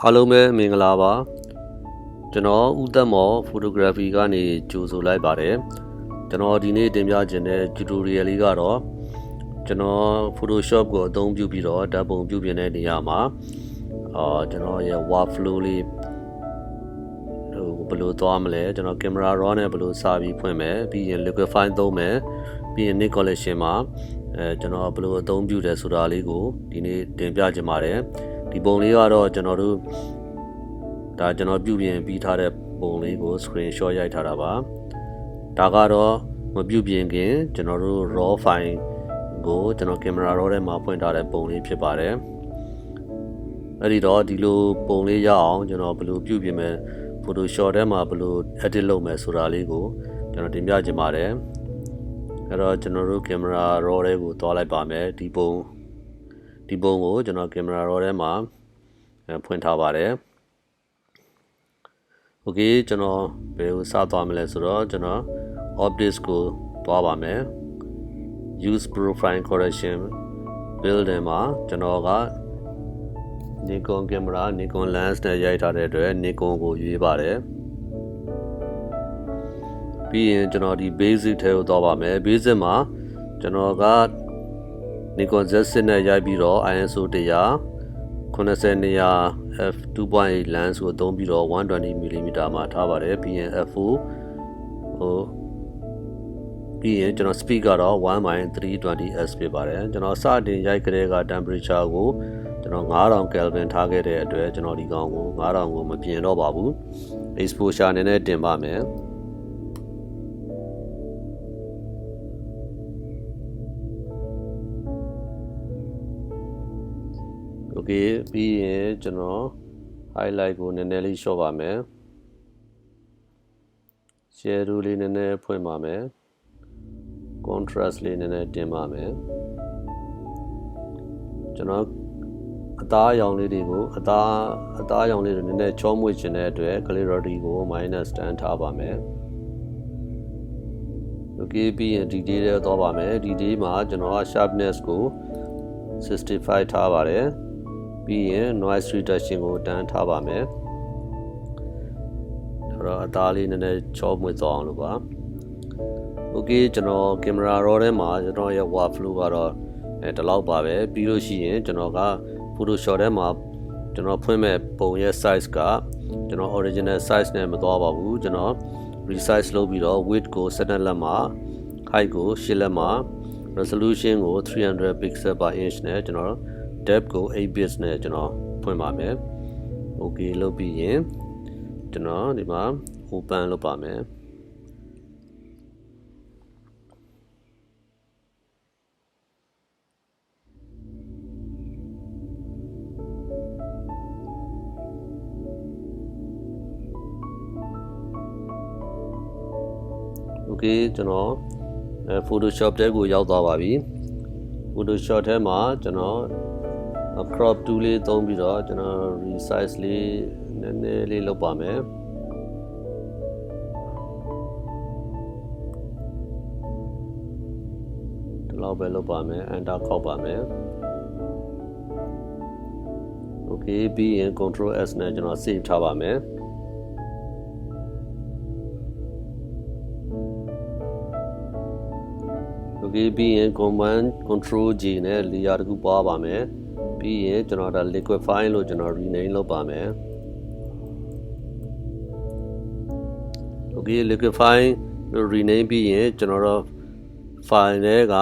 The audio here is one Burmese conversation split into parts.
အားလုံးပဲမင်္ဂလာပါကျွန်တော်ဦးသက်မော် photography ကနေကြိုဆိုလိုက်ပါတယ်ကျွန်တော်ဒီနေ့တင်ပြခြင်းတဲ့ tutorial လေးကတော့ကျွန်တော် Photoshop ကိုအသုံးပြုပြီးတော့ဓာတ်ပုံပြုပြင်တဲ့နေရာမှာကျွန်တော်ရဲ့ workflow လေးဘယ်လိုသွားမလဲကျွန်တော် camera raw နဲ့ဘယ်လိုစပြီးဖွင့်မယ်ပြီးရင် Liquify သုံးမယ်ပြီးရင် NIK Collection မှာကျွန်တော်ဘယ်လိုအသုံးပြုတယ်ဆိုတာလေးကိုဒီနေ့တင်ပြခြင်းပါတယ်ဒီပုံလေးကတော့ကျွန်တော်တို့ဒါကျွန်တော်ပြုပြင်ပြီးထားတဲ့ပုံလေးကို screenshot ရိုက်ထားတာပါဒါကတော့မပြုပြင်ခင်ကျွန်တော်တို့ raw file ကိုကျွန်တော် camera raw ထဲမှာဖွင့်ထားတဲ့ပုံလေးဖြစ်ပါတယ်အဲ့ဒီတော့ဒီလိုပုံလေးရအောင်ကျွန်တော်ဘယ်လိုပြုပြင်မယ် Photoshop ထဲမှာဘယ်လို edit လုပ်မယ်ဆိုတာလေးကိုကျွန်တော်တင်ပြခြင်းပါတယ်အဲ့တော့ကျွန်တော်တို့ camera raw ထဲကိုသွားလိုက်ပါမယ်ဒီပုံကိုကျွန်တော် camera raw ထဲမှာဖွင့်ထားပါတယ်โอเคကျွန်တော်ဘယ်ကိုစသွားမလဲဆိုတော့ကျွန်တော် objects ကိုသွားပါမယ် use profile correction build မှာကျွန်တော်က Nikon camera Nikon lens နဲ့ရိုက်ထားတဲ့အတွက် Nikon ကိုရွေးပါတယ်ပြီးရင်ကျွန်တော်ဒီ basic ထဲကိုသွားပါမယ် basic မှာကျွန်တော်ကNikon Z6 နဲ့ရိုက်ပြီးတော့ ISO 100 f2.8 lens ကိုသုံးပြီးတော့ 120mm မှာထားပါတယ်ပြီးရင် f4 ပြီးရင်ကျွန်တော် speed ကတော့ 1/320s ဖြစ်ပါတယ်ကျွန်တော်စတင်ရိုက်ကြတဲ့က temperature ကိုကျွန်တော်9000 Kelvin ထားခဲ့တဲ့အတွက်ကျွန်တော်ဒီကောင်ကို9000ကိုမပြင်တော့ပါဘူး exposure နည်းနည်းတင်ပါမယ်โอเคပြီးရင်ကျွန်တော် highlight ကိုနည်းနည်းလေး short ပါမယ် shadow လေးနည်းနည်းဖွင့်ပါမယ် contrast လေးနည်းနည်းတင်ပါမယ်ကျွန်တော်အသားအရောင်လေးတွေကိုအသားအရောင်လေးတွေနည်းနည်းချောမွေ့ခြင်းတဲ့အတွက် clarity ကို -10 ထားပါမယ်โอเคပြီးရင် detail ထဲသွားပါမယ် detail မှာကျွန်တော်က sharpness ကို65ထားပါတယ်ပြီးရင် noise reduction ကိုတန်းထားပါမယ်ဒါတော့အသားလေးနည်းနည်းချောမွေ့သွားအောင်လုပ်ပါโอเคကျွန်တော် camera raw ထဲမှာကျွန်တော်ရဲ့ workflow ကတော့ဒီလောက်ပါပဲပြီးလို့ရှိရင်ကျွန်တော်က Photoshop ထဲမှာကျွန်တော်ဖွင့်မဲ့ပုံရဲ့ size ကကျွန်တော် original size နဲ့မသွားပါဘူးကျွန်တော် resize လုပ်ပြီးတော့ width ကို7လက်မှာ height ကို8လက်မှာ resolution ကို300 pixel per inch နဲ့ကျွန်တော် depth ကို8 bits နဲ့ကျွန်တော်ဖွင့်ပါမယ် okay လုပ်ပြီးရင်ကျွန်တော်ဒီမှာ open လုပ်ပါမယ်โอเคကျွန်တော် Photoshop ထဲကိုရောက်သွားပါပြီ Photoshop ထဲမှာကျွန်တော် crop tool လေးသုံးပြီးတော့ကျွန်တော် resize လေးနည်းနည်းလေးလုပ်ပါမယ်ဒီလောက်ပဲလုပ်ပါမယ် enter ခောက်ပါမယ်โอเคပြီးရင် control S နဲ့ကျွန်တော် save ထားပါမယ်โอเคပြီးရင် command control G နဲ့ layer တစ်ခုပွားပါမယ်ပြီးရင်ကျွန်တော်ဒါ liquify လို့ကျွန်တော် rename လုပ်ပါမယ်โอเค liquify လို့ rename ပြီးရင်ကျွန်တော်တို့ file ထဲက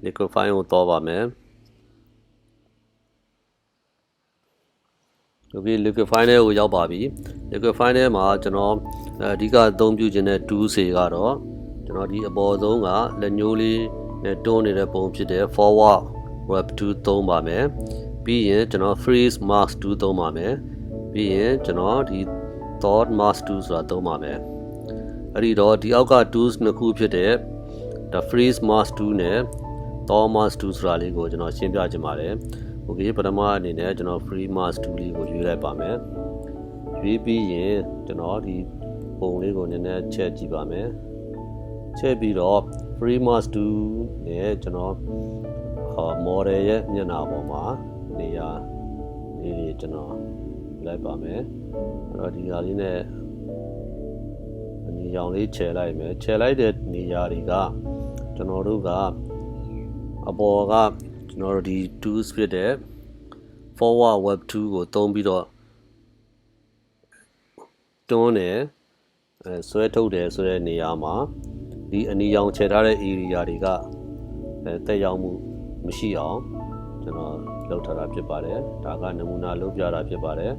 liquify ကိုတော့ပါမယ်โอเค liquify ထဲကိုရောက်ပါပြီ liquify ထဲမှာကျွန်တော်အဓိကအသုံးပြုခြင်းတဲ့ tools တွေကတော့ကျွန်တော်ဒီအပေါ်ဆုံးကလက်ညှိုးလေးနဲ့တွန်းနေတဲ့ပုံဖြစ်တဲ့ forward wrap tool သုံးပါမယ်ပြီးရင်ကျွန်တော် freeze mask tool သုံးပါမယ်ပြီးရင်ကျွန်တော်ဒီ dot mask tool ဆိုတာသုံးပါမယ်အဲ့ဒီတော့ဒီအောက်က tools နှစ်ခုဖြစ်တဲ့ the freeze mask tool နဲ့ dot mask tool ဆိုတာလေးကိုကျွန်တော်ရှင်းပြချင်ပါတယ်โอเคပထမအနေနဲ့ကျွန်တော် freeze mask tool လေးကိုရွေးလိုက်ပါမယ်ရွေးပြီးရင်ကျွန်တော်ဒီပုံလေးကိုနည်းနည်းချက်ကြည့်ပါမယ်ချက်ပြီးတော့ free mask tool နဲ့ကျွန်တော်model ရဲ့မျက်နှာပေါ်မှာနေရာလေးတွေကျွန်တော် လိုက်ပါမယ်အဲ့တော့ဒီဟာလေးနဲ့နေရောင်လေးခြယ်လိုက်မယ်ခြယ်လိုက်တဲ့နေရာတွေကကျွန်တော်တို့ကအပေါ်ကကျွန်တော်တို့ဒီ tools ဖြစ်တဲ့ forward web 2ကိုသုံးပြီးတော့တွန်းတယ်ဆွဲထုတ်တယ်ဆိုတဲ့နေရာမှာဒီအနီရောင်ခြယ်ထားတဲ့ area တွေကတက်ရောက်မှုမရှိအောင်ကျွန်တော်လုပ်ထားတာဖြစ်ပါတယ်ဒါကနမူနာလုပ်ပြတာဖြစ်ပါတယ်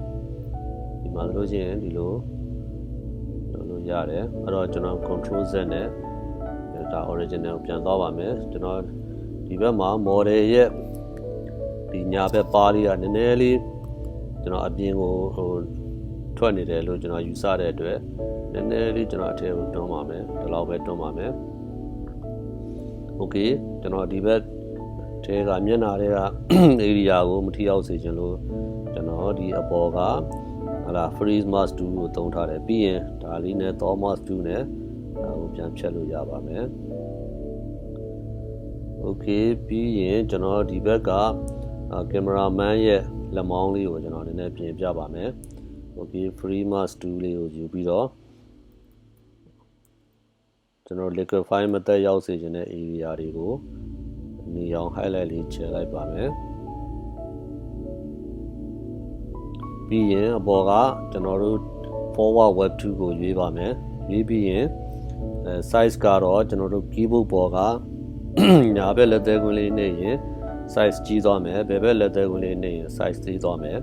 ဒီမှာလို့ရှိရင်ဒီလိုလုပ်လို့ရတယ်အဲ့တော့ကျွန်တော် control z နဲ့ဒါ original ပြန်သွားပါမယ်ကျွန်တော်ဒီဘက်မှာ model ရဲ့ဒီညာဘက်ပါးလေးကနည်းနည်းလေးကျွန်တော်အပြင်ကိုထွက်နေတယ်လို့ကျွန်တော်ယူဆတဲ့အတွက်နည်းနည်းလေးကျွန်တော်အထက်ကိုတွန်းပါမယ်ဒီလောက်ပဲတွန်းပါမယ်โอเคကျွန်တော်ဒီဘက်ထဲကမျက်နှာတွေက area ကိုမထိရောက်စေချင်လို့ကျွန်တော်ဒီအပေါ်ကဟာလာ freeze mask tool ကိုသုံးထားတယ်ပြီးရင်ဒါလေးနဲ့ thaw mask tool နဲ့ဒါကိုပြန်ဖြတ်လို့ရပါမယ်โอเคပြီးရင်ကျွန်တော်ဒီဘက်ကကင်မရာမန်ရဲ့လက်မောင်းလေးကိုကျွန်တော်နည်းနည်းပြင်ပြပါမယ်โอเค free mask tool လေးကိုယူပြီးတော့ကျွန်တော် liquify မသက်ရောက်စေချင်တဲ့ area တွေကိုနေအောင် highlight လေးချဲလိုက်ပါမယ်ပြီးရင်အပေါ်ကကျွန်တော်တို့ forward web 2ကိုရွေးပါမယ်ရွေးပြီးရင်size ကတော့ကျွန်တော်တို့ keyboard ပေါ်ကညာဘက်လက်သေးကွင်းလေးနဲ့ရင် size ကြီးသွားမယ်ဘယ်ဘက်လက်သေးကွင်းလေးနဲ့ရင် size သေးသွားမယ်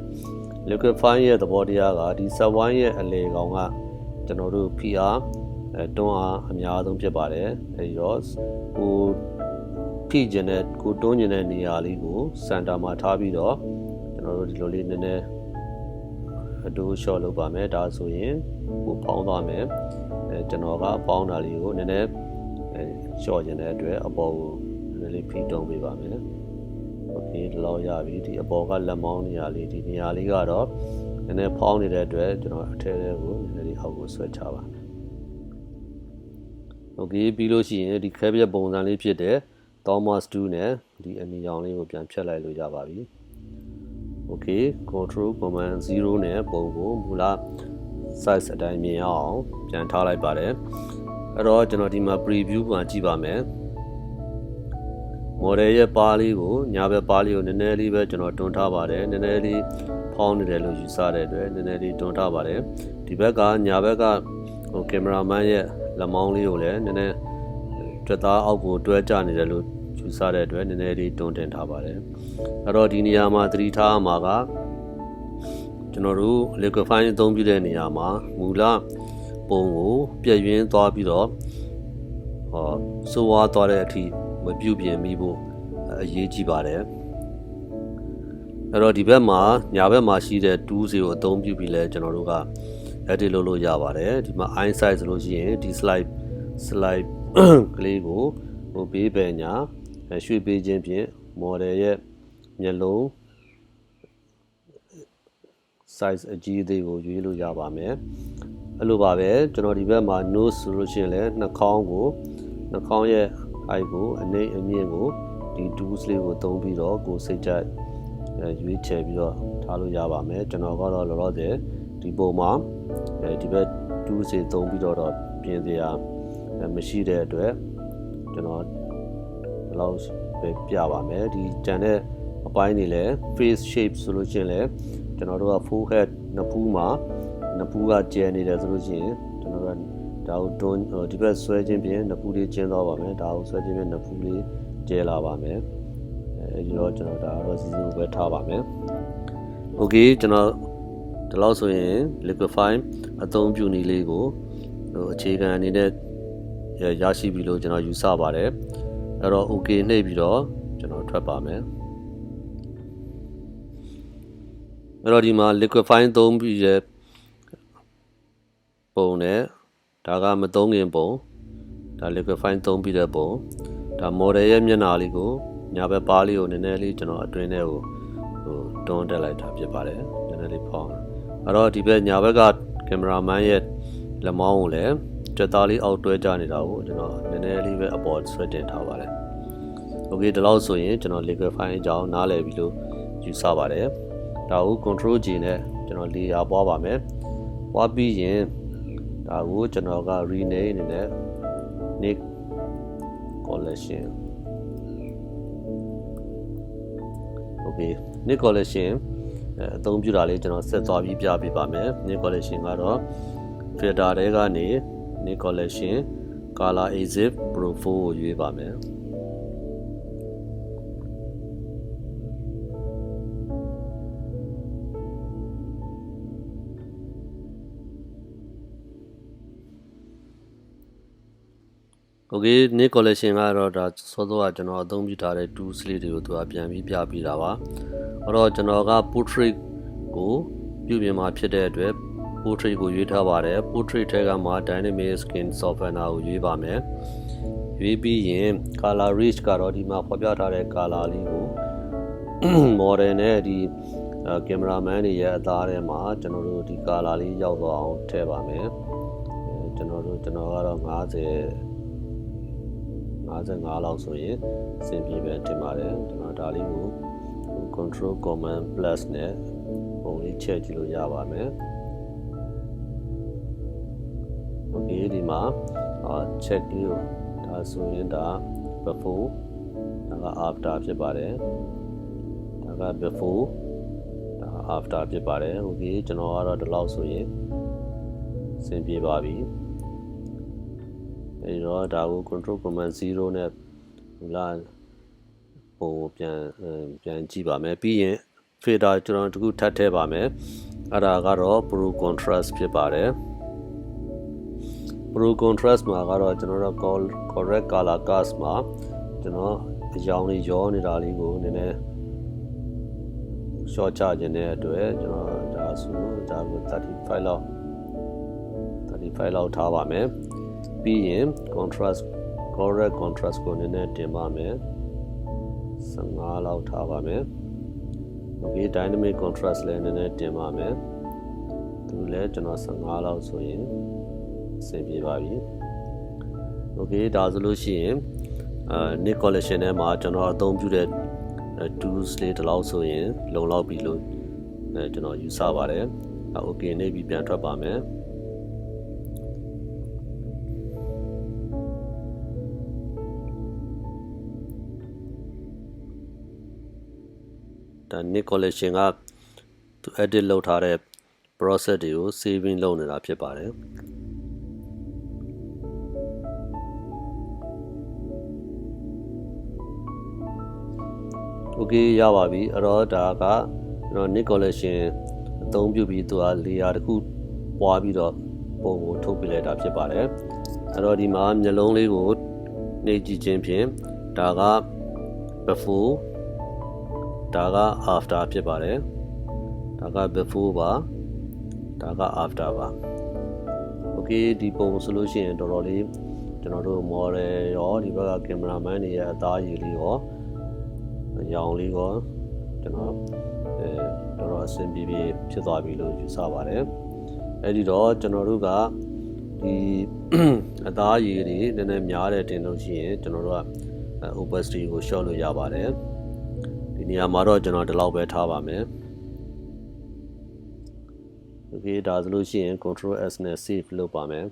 Liquify ရဲ့သဘောတရားကဒီဆက်ဝိုင်းရဲ့အလေကောင်ကကျွန်တော်တို့ PR တွန်းအားအများဆုံးဖြစ်ပါတယ်အဲဒီတော့ကိုဖိကျင်တဲ့ကိုတွန်းကျင်တဲ့နေရာလေးကိုစင်တာမှာထားပြီးတော့ကျွန်တော်တို့ဒီလိုလေးနည်းနည်းအတူ short လုပ်ပါမယ်ဒါဆိုရင်ကိုပေါင်းသွားမယ်ကျွန်တော်ကပေါင်းတာလေးကိုနည်းနည်းshort ကျင်တဲ့အတွက်အပေါ်ကိုနည်းနည်းလေးဖိတွန်းပေးပါမယ်โอเคဒီလောက်ရပြီဒီအပေါ်ကလက်မောင်းနေရာလေးဒီနေရာလေးကတော့နည်းနည်းဖောင်းနေတဲ့အတွက်ကျွန်တော်အထက်ထဲကိုနည်းနည်းလေးအောက်ကိုဆွဲချပါမယ်โอเคပြီးလို့ရှိရင်ဒီခဲပြက်ပုံစံလေးဖြစ်တဲ့ Thomas 2နဲ့ဒီအနီရောင်လေးကိုပြန်ဖြတ်လိုက်လို့ရပါပြီโอเค control command 0နဲ့ပုံကိုမူလ size အတိုင်းမြင်အောင်ပြန်ထားလိုက်ပါတယ်အဲ့တော့ကျွန်တော်ဒီမှာ preview မှာကြည့်ပါမယ် model ရဲ့ပါးလေးကိုညာဘက်ပါးလေးကိုနည်းနည်းလေးပဲကျွန်တော်တွန်းထားပါတယ်နည်းနည်းလေးဖောင်းနေတယ်လို့ယူဆတဲ့အတွက်နည်းနည်းလေးတွန်းထားပါတယ်ဒီဘက်ကညာဘက်ကကင်မရာမန်ရဲ့လက်မောင်းလေးကိုလည်းနည်းနည်းကြွသားအောက်ကိုတွဲကျနေတယ်လို့ယူဆတဲ့အတွက်နည်းနည်းလေးတွန်းတင်ထားပါတယ်အဲ့တော့ဒီနေရာမှာသတိထားမှာကကျွန်တော်တို့ liquify အသုံးပြုတဲ့နေရာမှာမူလပုံကိုပြည့်ရင်းသွားပြီးတော့ဆိုးဝါးသွားတဲ့အထိမပြုတ်ပြင်မိဖို့အရေးကြီးပါတယ်အဲ့တော့ဒီဘက်မှာညာဘက်မှာရှိတဲ့ tools တွေကိုအသုံးပြုပြီးလဲကျွန်တော်တို့က edit လုပ်လို့ရပါတယ်ဒီမှာ eye size ဆိုလို့ရှိရင်ဒီ slide ကလေးကိုဘေးပင်ညာရွှေ့ပေးခြင်းဖြင့် model ရဲ့မျက်လုံး size အကြီးအသေးကိုရွေးလို့ရပါမယ်အဲ့လိုပါပဲကျွန်တော်ဒီဘက်မှာ nose ဆိုလို့ရှိရင်လည်းနှာခေါင်းရဲ့ height ကိုအမြင့်ကိုဒီ tools လေးကိုသုံးပြီးတော့ကိုစိတ်ကြိုက်ရွေးချယ်ပြီးတော့ထားလို့ရပါမယ်ကျွန်တော်ကတော့လောလောဆယ်ဒီပုံမှာဒီဘက် tools တွေသုံးပြီးတော့ပြင်စရာမရှိတဲ့အတွက်ကျွန်တော်ဒီလောက်ပဲပြပါမယ်ဒီကျန်တဲ့အပိုင်းတွေလည်း face shape ဆိုလို့ရှိရင်လည်းကျွန်တော်တို့က forehead နှစ်ဖူးမှာနှစ်ဖူးကကျဲနေတယ်ဆိုလို့ရှိရင်ကျွန်တော်တို့ဒါကိုဒီဘက်ဆွဲခြင်းဖြင့်နှစ်ဖူးလေးကျင်းသွားပါမယ်ဒါကိုဆွဲခြင်းဖြင့်နှစ်ဖူးလေးကျဲလာပါမယ်အဲဒီတော့ကျွန်တော်ဒါတော့စီစဉ်ပဲထားပါမယ်โอเคကျွန်တော်ဒီလောက်ဆိုရင် liquify အသုံးပြုနည်းလေးကိုအခြေခံအနေနဲ့ရရှိပြီလို့ကျွန်တော်ယူဆပါတယ်အဲ့တော့ okay နှိပ်ပြီးတော့ကျွန်တော်ထွက်ပါမယ်အဲ့တော့ဒီမှာ liquify သုံးပြီးတဲ့ပုံနဲ့ဒါကမသုံးခင်ပုံဒါ liquify သုံးပြီးတဲ့ပုံဒါ model ရဲ့မျက်နှာလေးကိုညာဘက်ပါးလေးကိုနည်းနည်းလေးကျွန်တော်အတွင်းထဲကိုတွန်းတက်လိုက်တာဖြစ်ပါတယ်နည်းနည်းလေးဖောင်းအဲ့တော့ဒီဘက်ညာဘက်ကကင်မရာမန်ရဲ့လက်မောင်းကိုလည်းကြက်သားလေးအောက်တွဲကြနေတာကိုကျွန်တော်နည်းနည်းလေးပဲအပေါ်ဆွဲတင်ထားပါတယ်။ Okay ဒီလောက်ဆိုရင်ကျွန်တော် Liquify အကြောင်းနားလည်ပြီလို့ယူဆပါတယ်။ဒါကို Control G နဲ့ကျွန် ကျွန်တော်လေယာပွားပါမယ်ပွားပြီးရင်ဒါကိုကျွန်တော်က rename အနေနဲ့ NIK Collection okay NIK Collection အသုံးပြုတာလေးကျွန်တော်ဆက်သွားပြီးပြပေးပါမယ် NIK Collection ကတော့ filter တွေကနေ NIK Collection color exit pro 4ကိုရွေးပါမယ်Okay NIK Collection ကတော့ဒါစောစောကကျွန်တော်အသုံးပြုထားတဲ့ tools လေးတွေကိုသူကပြန်ပြီးပြပေးတာပါအဲ့တော့ကျွန်တော်က portrait ကိုပြုပြင်မှာဖြစ်တဲ့အတွက် portrait ကိုရွေးထားပါတယ် portrait ထဲကမှ dynamic skin software ကိုရွေးပါမယ်ရွေးပြီးရင် color range ကတော့ဒီမှာဖော်ပြထားတဲ့ color လေးကို model နဲ့ဒီ cameraman တွေရဲ့အသားထဲမှာကျွန်တော်တို့ဒီ color လေးရောက်သွားအောင်ထည့်ပါမယ်ကျွန်တော်ကတော့55လောက်ဆိုရင်အဆင်ပြေပဲတင်ပါတယ်ကျွန်တော်ဒါလေးကို control command plus နဲ့ပုံလေးချက်ကြည့်လို့ရပါမယ် okay ဒီမှာcheck လေးကိုဒါဆိုရင်ဒါ before ဒါက after ဖြစ်ပါတယ်ဒါက before ဒါ after ဖြစ်ပါတယ် okay ကျွန်တော်ကတော့ဒီလောက်ဆိုရင်အဆင်ပြေပါပြီအဲဒီတော့ဒါကို control command 0နဲ့လာပုံပြန်ကြည့်ပါမယ်ပြီးရင် filter ကျွန်တော်တခုထပ်ထည့်ပါမယ်အဲ့ဒါကတော့ pro contrast ဖြစ်ပါတယ် pro contrast မှာကတော့ကျွန်တော်တို့ correct color cast မှာကျွန်တော်အကြောင်းလေးရောနေတာလေးကိုနည်းနည်း short ချခြင်းတဲ့အတွက်ကျွန်တော်ဒါဆိုဒါကို35လောက်ထားပါမယ်ပြီးရင် correct contrast ကိုနည်းနည်းတင်ပါမယ်15လောက်ထားပါမယ် okay dynamic contrast လည်းနည်းနည်းတင်ပါမယ်သူလည်းကျွန်တော်15လောက်ဆိုရင်အဆင်ပြေပါပြီ okay ဒါဆိုလို့ရှိရင် NIK Collection ထဲမှာကျွန်တော်အသုံးပြုတဲ့ tools လေးတစ်လောက်ဆိုရင်လုံလောက်ပြီလို့ကျွန်တော်ယူဆပါတယ် okay နေပြီးပြန်ထွက်ပါမယ်ဒါ NIK Collection ကသူ edit လုပ်ထားတဲ့ process တွေကို saving လုပ်နေတာဖြစ်ပါတယ် okay ရပါပြီအဲ့တော့ဒါကကျွန်တော် NIK Collection အသုံးပြုပြီးသူက layer တစ်ခုပွားပြီးတော့ပုံကိုထုတ်ပြလိုက်တာဖြစ်ပါတယ်အဲ့တော့ဒီမှာမျက်လုံးလေးကိုနှိပ်ကြည့်ခြင်းဖြင့်ဒါက beforeဒါက after ဖြစ်ပါတယ်ဒါက before ပါဒါက after ပါ okay ဒီပုံဆိုလို့ရှိရင်တော်တော်လေးကျွန်တော်တို့ model ရောဒီဘက်က cameraman တွေရဲ့အသားရည်လေးရောအရောင်လေးရောကျွန်တော်တော်တော်အဆင်ပြေပြေဖြစ်သွားပြီလို့ယူဆပါတယ်အဲ့ဒီတော့ကျွန်တော်တို့ကဒီအသားရည်တွေနည်းနည်းများတဲ့တင်လို့ရှိရင်ကျွန်တော်တို့က opacity ကို short လို့ရပါတယ်ဒီနေရာမှာတော့ကျွန်တော်ဒီလောက်ပဲထားပါမယ် okay ဒါဆိုလို့ရှိရင် control S နဲ့ save လုပ်ပါမယ်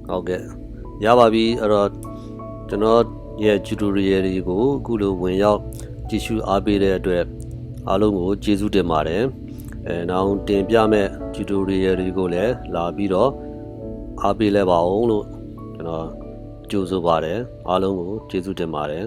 ဟုတ်ကဲ့ရပါပြီအဲ့တော့ကျွန်တော်ရဲ့ tutorial တွေကိုအခုလိုဝင်ရောက်ကြည့်ရှုအားပေးတဲ့အတွက်အားလုံးကိုကျေးဇူးတင်ပါတယ်နောက်တင်ပြမဲ့ tutorial တွေကိုလည်းလာပြီးတော့အားပေးလဲပါအောင်လို့ကျွန်တော်ကြိုးဆိုပါတယ်အားလုံးကိုကျေးဇူးတင်ပါတယ်